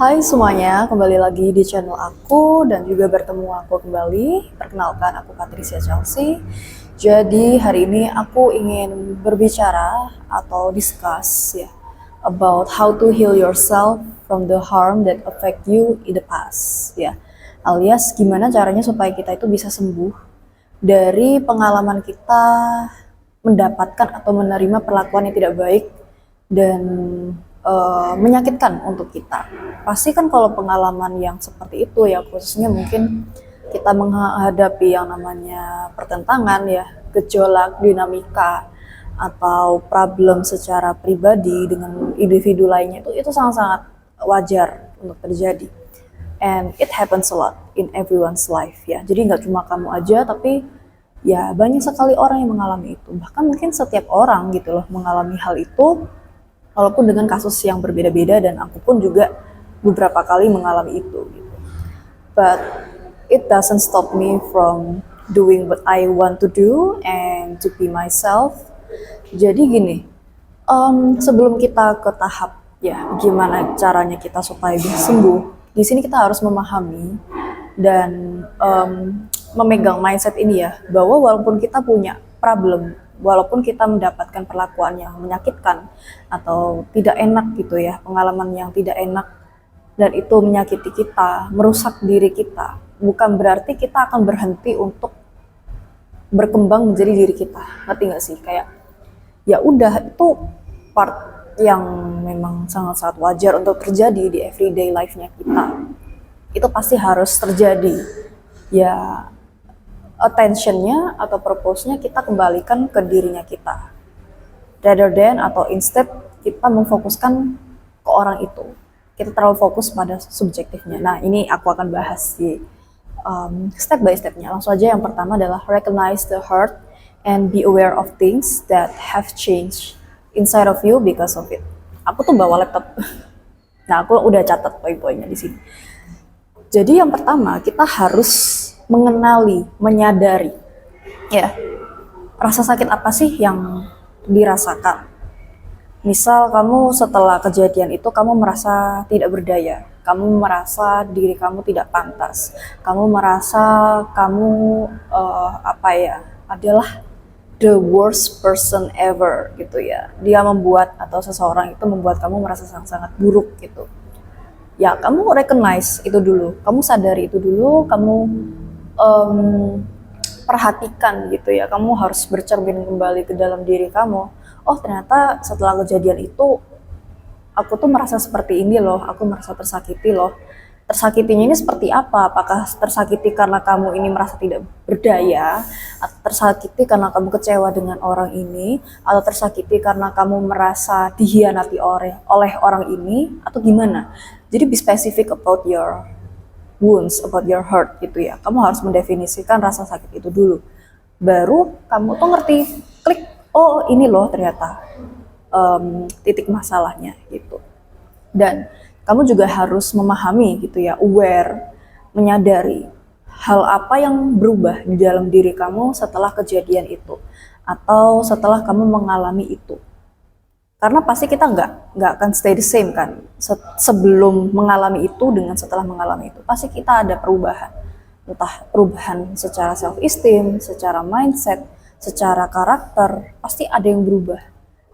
Hai semuanya, kembali lagi di channel aku dan juga bertemu aku kembali. Perkenalkan, aku Patricia Chelsea. Jadi hari ini aku ingin berbicara atau discuss ya about how to heal yourself from the harm that affect you in the past ya. Alias gimana caranya supaya kita itu bisa sembuh dari pengalaman kita mendapatkan atau menerima perlakuan yang tidak baik dan menyakitkan untuk kita. Pasti kan kalau pengalaman yang seperti itu ya, khususnya mungkin kita menghadapi yang namanya pertentangan ya, gejolak, dinamika, atau problem secara pribadi dengan individu lainnya itu sangat-sangat wajar untuk terjadi. And it happens a lot in everyone's life ya. Jadi nggak cuma kamu aja, tapi ya banyak sekali orang yang mengalami itu. Bahkan mungkin setiap orang gitu loh mengalami hal itu, walaupun dengan kasus yang berbeda-beda, dan aku pun juga beberapa kali mengalami itu gitu. But it doesn't stop me from doing what I want to do and to be myself. Jadi gini, sebelum kita ke tahap ya gimana caranya kita supaya bisa sembuh, di sini kita harus memahami dan memegang mindset ini ya, bahwa walaupun kita punya problem, walaupun kita mendapatkan perlakuan yang menyakitkan atau tidak enak gitu ya, pengalaman yang tidak enak, dan itu menyakiti kita, merusak diri kita, bukan berarti kita akan berhenti untuk berkembang menjadi diri kita. Ngerti gak sih? Kayak ya udah, itu part yang memang sangat-sangat wajar untuk terjadi di everyday life-nya kita. Itu pasti harus terjadi. Ya attention-nya atau purpose-nya kita kembalikan ke dirinya kita, rather than atau instead kita memfokuskan ke orang itu, kita terlalu fokus pada subjektifnya. Nah ini aku akan bahas di step by step-nya. Langsung aja, yang pertama adalah recognize the hurt and be aware of things that have changed inside of you because of it. Aku tuh bawa laptop, nah aku udah catat poin-poinnya di sini. Jadi yang pertama, kita harus mengenali, menyadari ya, rasa sakit apa sih yang dirasakan. Misal kamu setelah kejadian itu kamu merasa tidak berdaya, kamu merasa diri kamu tidak pantas, kamu merasa kamu adalah the worst person ever gitu ya. Dia membuat, atau seseorang itu membuat kamu merasa sangat-sangat buruk gitu. Ya kamu recognize itu dulu, kamu sadari itu dulu, kamu perhatikan gitu ya, kamu harus bercermin kembali ke dalam diri kamu. Oh ternyata setelah kejadian itu aku tuh merasa seperti ini loh, aku merasa tersakiti loh. Tersakitinya ini seperti apa? Apakah tersakiti karena kamu ini merasa tidak berdaya, atau tersakiti karena kamu kecewa dengan orang ini, atau tersakiti karena kamu merasa dihianati oleh orang ini, atau gimana? Jadi be specific about your wounds, about your hurt gitu ya. Kamu harus mendefinisikan rasa sakit itu dulu. Baru kamu tuh ngerti, klik, oh ini loh ternyata titik masalahnya gitu. Dan kamu juga harus memahami gitu ya, aware, menyadari hal apa yang berubah di dalam diri kamu setelah kejadian itu, atau setelah kamu mengalami itu. Karena pasti kita nggak akan stay the same kan, sebelum mengalami itu dengan setelah mengalami itu pasti kita ada perubahan, entah perubahan secara self esteem, secara mindset, secara karakter, pasti ada yang berubah.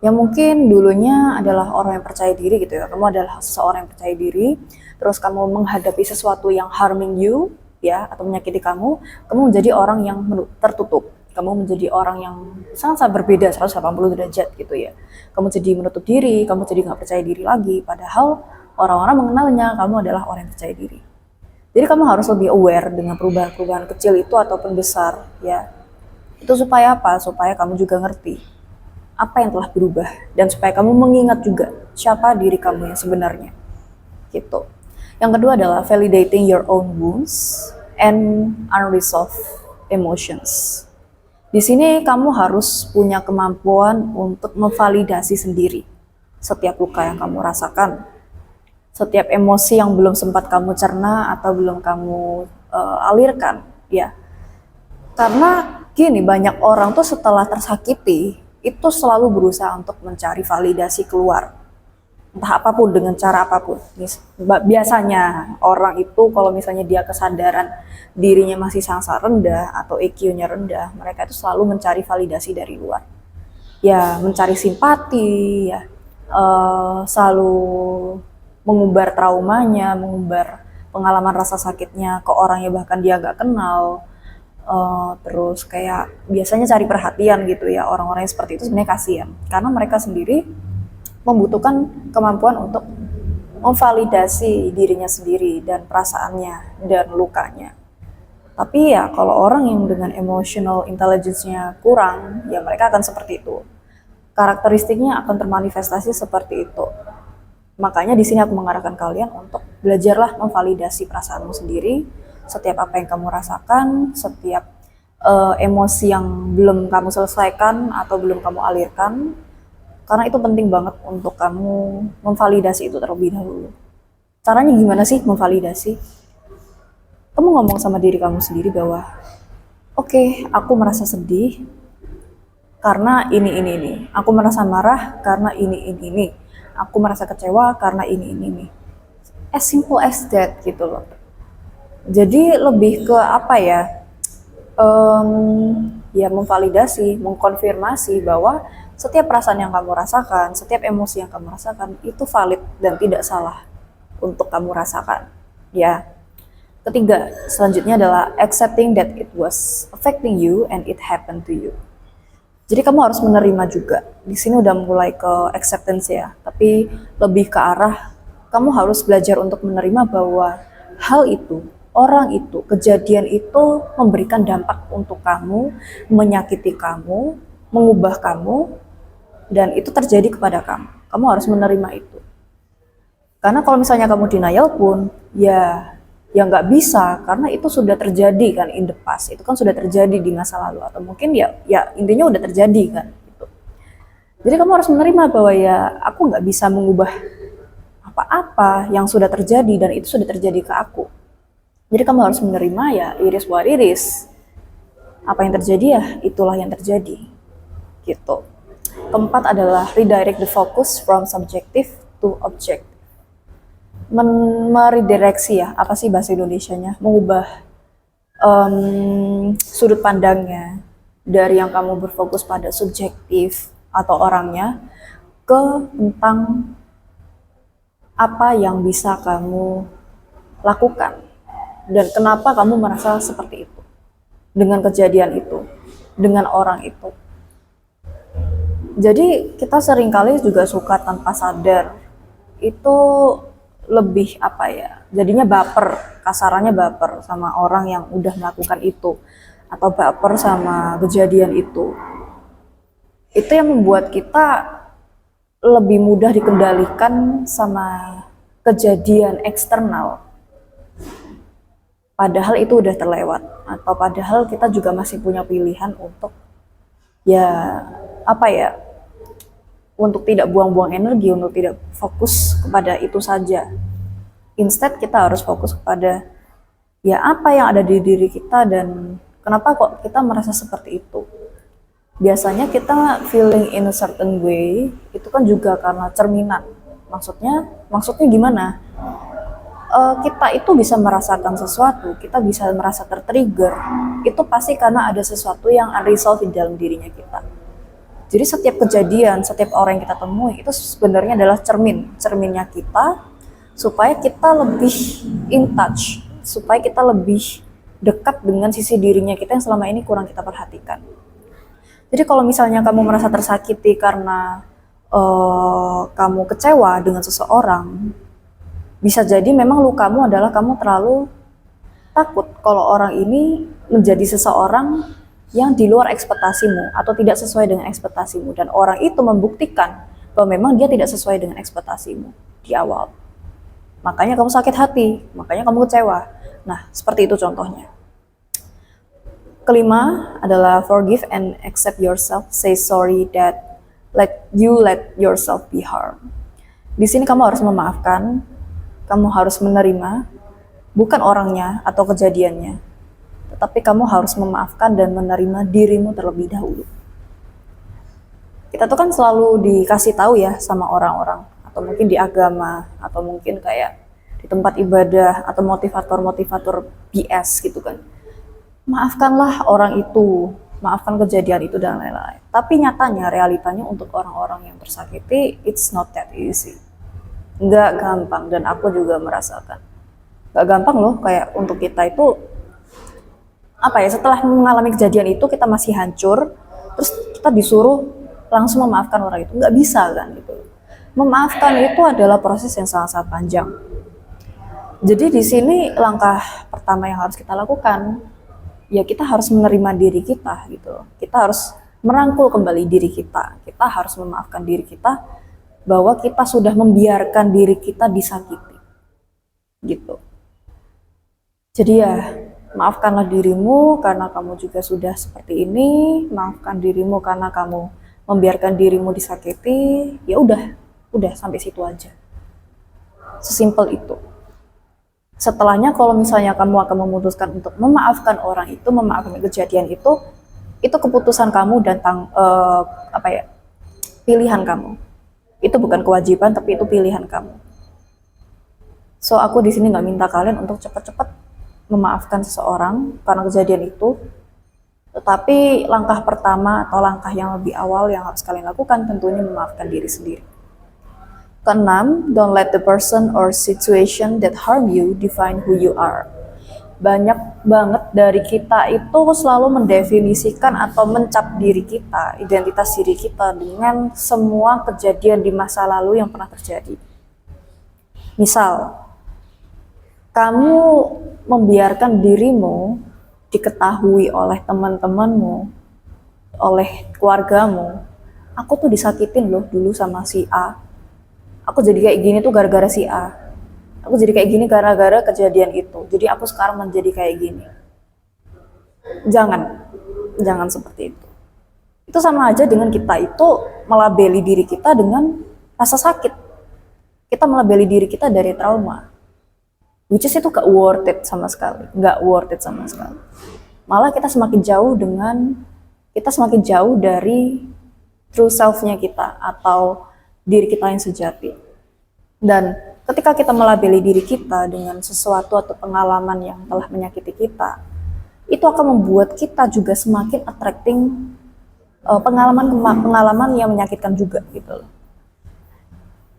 Yang mungkin dulunya adalah orang yang percaya diri gitu ya, kamu adalah seseorang yang percaya diri, terus kamu menghadapi sesuatu yang harming you ya, atau menyakiti kamu menjadi orang yang tertutup. Kamu menjadi orang yang sangat berbeda 180 derajat gitu ya. Kamu jadi menutup diri, kamu jadi nggak percaya diri lagi, padahal orang-orang mengenalnya kamu adalah orang yang percaya diri. Jadi kamu harus lebih aware dengan perubahan-perubahan kecil itu ataupun besar ya. Itu supaya apa? Supaya kamu juga ngerti apa yang telah berubah, dan supaya kamu mengingat juga siapa diri kamu yang sebenarnya gitu. Yang kedua adalah validating your own wounds and unresolved emotions. Di sini kamu harus punya kemampuan untuk memvalidasi sendiri setiap luka yang kamu rasakan, setiap emosi yang belum sempat kamu cerna atau belum kamu alirkan ya. Karena gini, banyak orang tuh setelah tersakiti itu selalu berusaha untuk mencari validasi keluar. entah apapun dengan cara apapun. Biasanya orang itu kalau misalnya dia kesadaran dirinya masih sangat rendah atau EQ-nya rendah, mereka itu selalu mencari validasi dari luar. Ya, mencari simpati, ya, selalu mengumbar traumanya, mengumbar pengalaman rasa sakitnya ke orang yang bahkan dia nggak kenal. Terus kayak biasanya cari perhatian gitu ya. Orang-orang yang seperti itu sebenarnya kasihan karena mereka sendiri membutuhkan kemampuan untuk memvalidasi dirinya sendiri dan perasaannya dan lukanya. Tapi ya kalau orang yang dengan emotional intelligence-nya kurang, ya mereka akan seperti itu. Karakteristiknya akan termanifestasi seperti itu. Makanya di sini aku mengarahkan kalian untuk belajarlah memvalidasi perasaanmu sendiri, setiap apa yang kamu rasakan, setiap emosi yang belum kamu selesaikan atau belum kamu alirkan, karena itu penting banget untuk kamu memvalidasi itu terlebih dahulu. Caranya gimana sih memvalidasi? Kamu ngomong sama diri kamu sendiri bahwa, oke, aku merasa sedih karena ini. Aku merasa marah karena ini. Aku merasa kecewa karena ini. As simple as that gitu loh. Jadi lebih ke apa ya? Ya memvalidasi, mengkonfirmasi bahwa setiap perasaan yang kamu rasakan, setiap emosi yang kamu rasakan itu valid dan tidak salah untuk kamu rasakan. Ya. Ketiga, selanjutnya adalah accepting that it was affecting you and it happened to you. Jadi kamu harus menerima juga. Di sini udah mulai ke acceptance ya, tapi lebih ke arah kamu harus belajar untuk menerima bahwa hal itu, orang itu, kejadian itu memberikan dampak untuk kamu, menyakiti kamu, mengubah kamu, dan itu terjadi kepada kamu. Kamu harus menerima itu. Karena kalau misalnya kamu denial pun, ya nggak bisa, karena itu sudah terjadi kan in the past. Itu kan sudah terjadi di masa lalu, atau mungkin ya intinya udah terjadi kan. Gitu. Jadi kamu harus menerima bahwa ya aku nggak bisa mengubah apa-apa yang sudah terjadi dan itu sudah terjadi ke aku. Jadi kamu harus menerima ya iris what iris. Apa yang terjadi ya itulah yang terjadi. Gitu. Keempat adalah redirect the focus from subjective to objective. Meredireksi ya, apa sih bahasa Indonesianya? Mengubah sudut pandangnya dari yang kamu berfokus pada subjektif atau orangnya ke tentang apa yang bisa kamu lakukan dan kenapa kamu merasa seperti itu dengan kejadian itu, dengan orang itu. Jadi kita seringkali juga suka tanpa sadar itu lebih apa ya, jadinya baper, kasarannya baper sama orang yang udah melakukan itu atau baper sama kejadian itu yang membuat kita lebih mudah dikendalikan sama kejadian eksternal padahal itu udah terlewat, atau padahal kita juga masih punya pilihan untuk ya apa ya, untuk tidak buang-buang energi, untuk tidak fokus kepada itu saja. Instead kita harus fokus kepada ya apa yang ada di diri kita dan kenapa kok kita merasa seperti itu. Biasanya kita feeling in a certain way itu kan juga karena cerminan. Maksudnya gimana? Kita itu bisa merasakan sesuatu, kita bisa merasa tertrigger, itu pasti karena ada sesuatu yang unresolved di dalam dirinya kita. Jadi setiap kejadian, setiap orang yang kita temui itu sebenarnya adalah cerminnya kita, supaya kita lebih in touch, supaya kita lebih dekat dengan sisi dirinya kita yang selama ini kurang kita perhatikan. Jadi kalau misalnya kamu merasa tersakiti karena kamu kecewa dengan seseorang, bisa jadi memang lukamu adalah kamu terlalu takut kalau orang ini menjadi seseorang yang di luar ekspektasimu atau tidak sesuai dengan ekspektasimu, dan orang itu membuktikan bahwa memang dia tidak sesuai dengan ekspektasimu di awal. Makanya kamu sakit hati, makanya kamu kecewa. Nah, seperti itu contohnya. Kelima adalah forgive and accept yourself. Say sorry that let yourself be harmed. Di sini kamu harus memaafkan, kamu harus menerima, bukan orangnya atau kejadiannya, tetapi kamu harus memaafkan dan menerima dirimu terlebih dahulu. Kita tuh kan selalu dikasih tahu ya sama orang-orang atau mungkin di agama, atau mungkin kayak di tempat ibadah, atau motivator-motivator BS gitu kan. Maafkanlah orang itu, maafkan kejadian itu dan lain-lain. Tapi nyatanya, realitanya untuk orang-orang yang tersakiti, it's not that easy. Nggak gampang, dan aku juga merasakan. Nggak gampang loh, kayak untuk kita itu, setelah mengalami kejadian itu kita masih hancur, terus kita disuruh langsung memaafkan orang itu. Nggak bisa kan gitu. Memaafkan itu adalah proses yang sangat-sangat panjang. Jadi di sini langkah pertama yang harus kita lakukan, ya kita harus menerima diri kita gitu. Kita harus merangkul kembali diri kita. Kita harus memaafkan diri kita bahwa kita sudah membiarkan diri kita disakiti. Gitu. Jadi ya, maafkanlah dirimu karena kamu juga sudah seperti ini. Maafkan dirimu karena kamu membiarkan dirimu disakiti. Ya udah sampai situ aja. Sesimpel itu. Setelahnya kalau misalnya kamu akan memutuskan untuk memaafkan orang itu, memaafkan kejadian itu keputusan kamu dan pilihan kamu. Itu bukan kewajiban, tapi itu pilihan kamu. So aku di sini nggak minta kalian untuk cepat-cepat memaafkan seseorang karena kejadian itu. Tetapi langkah pertama atau langkah yang lebih awal yang harus kalian lakukan tentunya memaafkan diri sendiri. Keenam, don't let the person or situation that harm you define who you are. Banyak banget dari kita itu selalu mendefinisikan atau mencap diri kita, identitas diri kita dengan semua kejadian di masa lalu yang pernah terjadi. Misal, kamu membiarkan dirimu diketahui oleh teman-temanmu, oleh keluargamu, aku tuh disakitin loh dulu sama si A. Aku jadi kayak gini tuh gara-gara si A. Aku jadi kayak gini gara-gara kejadian itu. Jadi aku sekarang menjadi kayak gini. Jangan seperti itu. Itu sama aja dengan kita itu melabeli diri kita dengan rasa sakit. Kita melabeli diri kita dari trauma. Which is itu gak worth it sama sekali. Malah kita semakin jauh dari true self-nya kita atau diri kita yang sejati. Dan ketika kita melabeli diri kita dengan sesuatu atau pengalaman yang telah menyakiti kita, itu akan membuat kita juga semakin attracting pengalaman yang menyakitkan juga gitu loh.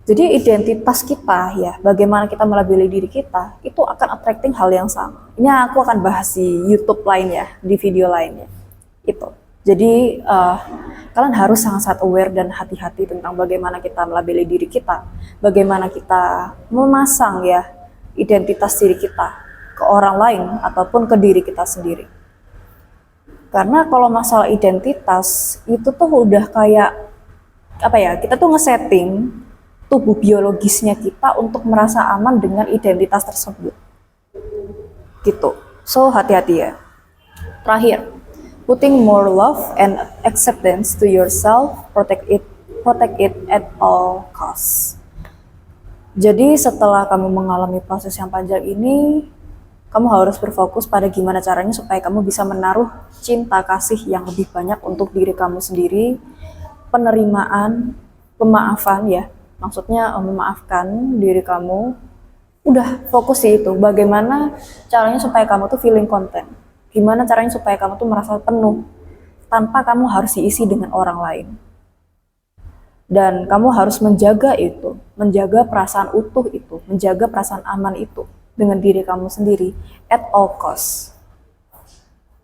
Jadi identitas kita ya, bagaimana kita melabeli diri kita, itu akan attracting hal yang sama. Ini aku akan bahas di YouTube lain ya, di video lainnya. Itu. Jadi kalian harus sangat-sangat aware dan hati-hati tentang bagaimana kita melabeli diri kita, bagaimana kita memasang ya identitas diri kita ke orang lain ataupun ke diri kita sendiri. Karena kalau masalah identitas itu tuh udah kayak kita tuh ngesetting tubuh biologisnya kita untuk merasa aman dengan identitas tersebut. Gitu. So hati-hati ya. Terakhir, putting more love and acceptance to yourself, protect it at all costs. Jadi setelah kamu mengalami proses yang panjang ini, kamu harus berfokus pada gimana caranya supaya kamu bisa menaruh cinta kasih yang lebih banyak untuk diri kamu sendiri, penerimaan, pemaafan ya, maksudnya memaafkan diri kamu. Udah fokus sih itu, bagaimana caranya supaya kamu tuh feeling content. Gimana caranya supaya kamu tuh merasa penuh tanpa kamu harus diisi dengan orang lain. Dan kamu harus menjaga itu, menjaga perasaan utuh itu, menjaga perasaan aman itu dengan diri kamu sendiri at all cost.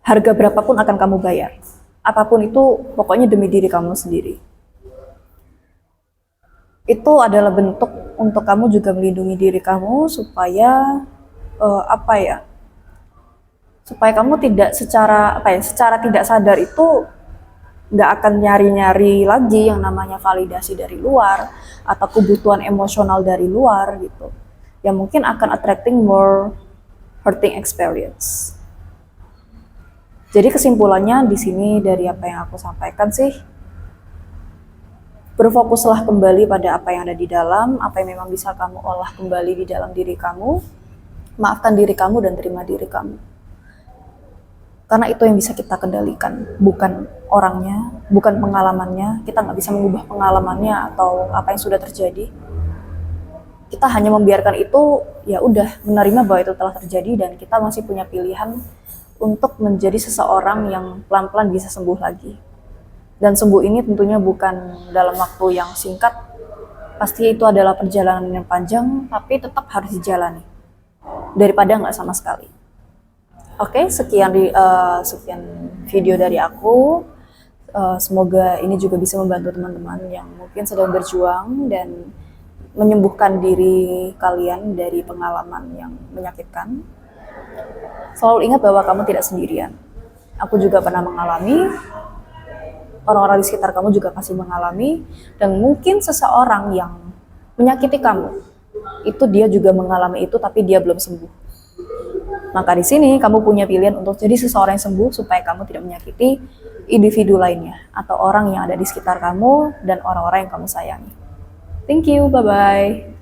Harga berapapun akan kamu bayar. Apapun itu pokoknya demi diri kamu sendiri. Itu adalah bentuk untuk kamu juga melindungi diri kamu supaya supaya kamu tidak secara tidak sadar itu nggak akan nyari-nyari lagi yang namanya validasi dari luar atau kebutuhan emosional dari luar gitu, yang mungkin akan attracting more hurting experience. Jadi kesimpulannya di sini dari apa yang aku sampaikan sih, berfokuslah kembali pada apa yang ada di dalam, apa yang memang bisa kamu olah kembali di dalam diri kamu, maafkan diri kamu dan terima diri kamu. Karena itu yang bisa kita kendalikan, bukan orangnya, bukan pengalamannya. Kita nggak bisa mengubah pengalamannya atau apa yang sudah terjadi. kita hanya membiarkan itu, ya udah menerima bahwa itu telah terjadi dan kita masih punya pilihan untuk menjadi seseorang yang pelan-pelan bisa sembuh lagi. Dan sembuh ini tentunya bukan dalam waktu yang singkat, pasti itu adalah perjalanan yang panjang, tapi tetap harus dijalani daripada nggak sama sekali. Oke, sekian video dari aku. Semoga ini juga bisa membantu teman-teman yang mungkin sedang berjuang dan menyembuhkan diri kalian dari pengalaman yang menyakitkan. Selalu ingat bahwa kamu tidak sendirian. Aku juga pernah mengalami, orang-orang di sekitar kamu juga pasti mengalami, dan mungkin seseorang yang menyakiti kamu, itu dia juga mengalami itu tapi dia belum sembuh. Maka di sini kamu punya pilihan untuk jadi seseorang yang sembuh supaya kamu tidak menyakiti individu lainnya atau orang yang ada di sekitar kamu dan orang-orang yang kamu sayangi. Thank you, bye-bye.